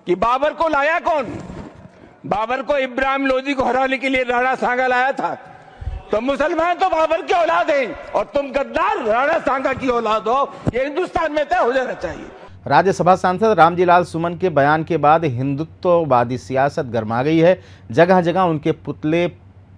कि बाबर को लाया कौन? बाबर को इब्राहिम लोदी को हराने के लिए राणा सांगा लाया था। तो मुसलमान तो बाबर की औलाद हैं और तुम गद्दार राणा सांगा की औलाद हो। ये हिंदुस्तान में तय हो जाना चाहिए। राज्यसभा सांसद रामजी लाल सुमन के बयान के बाद हिंदुत्ववादी सियासत गरमा गई है। जगह जगह उनके पुतले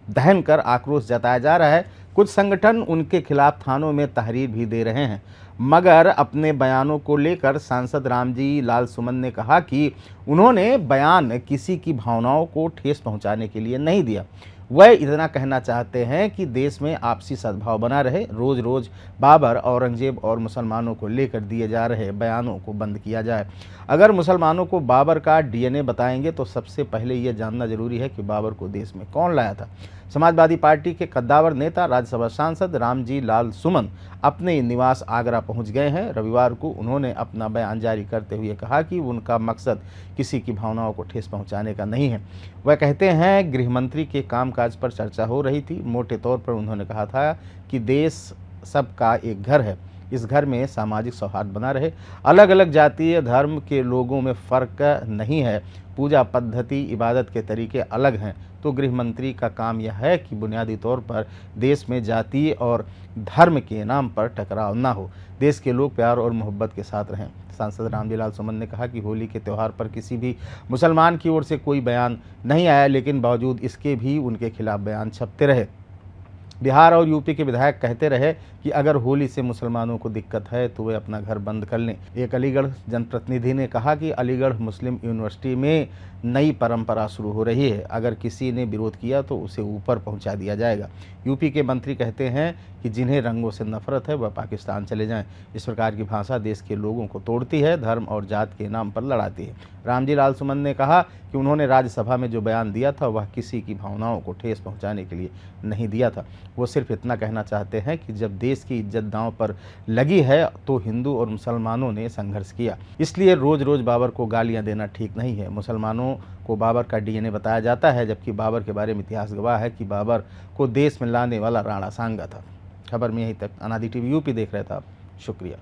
दहन कर आक्रोश जताया जा रहा है। कुछ संगठन उनके खिलाफ थानों में तहरीर भी दे रहे हैं। मगर अपने बयानों को लेकर सांसद रामजी लाल सुमन ने कहा कि उन्होंने बयान किसी की भावनाओं को ठेस पहुंचाने के लिए नहीं दिया। वह इतना कहना चाहते हैं कि देश में आपसी सद्भाव बना रहे। रोज रोज बाबर, औरंगजेब और मुसलमानों को लेकर दिए जा रहे बयानों को बंद किया जाए। अगर मुसलमानों को बाबर का डीएनए बताएंगे तो सबसे पहले यह जानना जरूरी है कि बाबर को देश में कौन लाया था। समाजवादी पार्टी के कद्दावर नेता राज्यसभा सांसद रामजी लाल सुमन अपने निवास आगरा पहुंच गए हैं। रविवार को उन्होंने अपना बयान जारी करते हुए कहा कि उनका मकसद किसी की भावनाओं को ठेस पहुंचाने का नहीं है। वह कहते हैं, गृह मंत्री के कामकाज पर चर्चा हो रही थी। मोटे तौर पर उन्होंने कहा था कि देश सबका एक घर है, इस घर में सामाजिक सौहार्द बना रहे। अलग अलग जातीय धर्म के लोगों में फ़र्क नहीं है, पूजा पद्धति, इबादत के तरीके अलग हैं। तो गृह मंत्री का काम यह है कि बुनियादी तौर पर देश में जातीय और धर्म के नाम पर टकराव ना हो, देश के लोग प्यार और मोहब्बत के साथ रहें। सांसद रामजी लाल सुमन ने कहा कि होली के त्यौहार पर किसी भी मुसलमान की ओर से कोई बयान नहीं आया, लेकिन बावजूद इसके भी उनके खिलाफ बयान छपते रहे। बिहार और यूपी के विधायक कहते रहे कि अगर होली से मुसलमानों को दिक्कत है तो वे अपना घर बंद कर लें। एक अलीगढ़ जनप्रतिनिधि ने कहा कि अलीगढ़ मुस्लिम यूनिवर्सिटी में नई परंपरा शुरू हो रही है, अगर किसी ने विरोध किया तो उसे ऊपर पहुंचा दिया जाएगा। यूपी के मंत्री कहते हैं कि जिन्हें रंगों से नफरत है वह पाकिस्तान चले जाएं। इस प्रकार की भाषा देश के लोगों को तोड़ती है, धर्म और जात के नाम पर लड़ाती है। रामजी लाल सुमन ने कहा कि उन्होंने राज्यसभा में जो बयान दिया था वह किसी की भावनाओं को ठेस पहुंचाने के लिए नहीं दिया था। वो सिर्फ इतना कहना चाहते हैं कि जब देश की इज्जत दांव पर लगी है तो हिंदू और मुसलमानों ने संघर्ष किया, इसलिए रोज रोज बाबर को गालियां देना ठीक नहीं है। मुसलमानों को बाबर का डीएनए बताया जाता है, जबकि बाबर के बारे में इतिहास गवाह है कि बाबर को देश में लाने वाला राणा सांगा था। खबर में यहीं तक। अनादि टीवी यूपी देख रहे थे आप। शुक्रिया।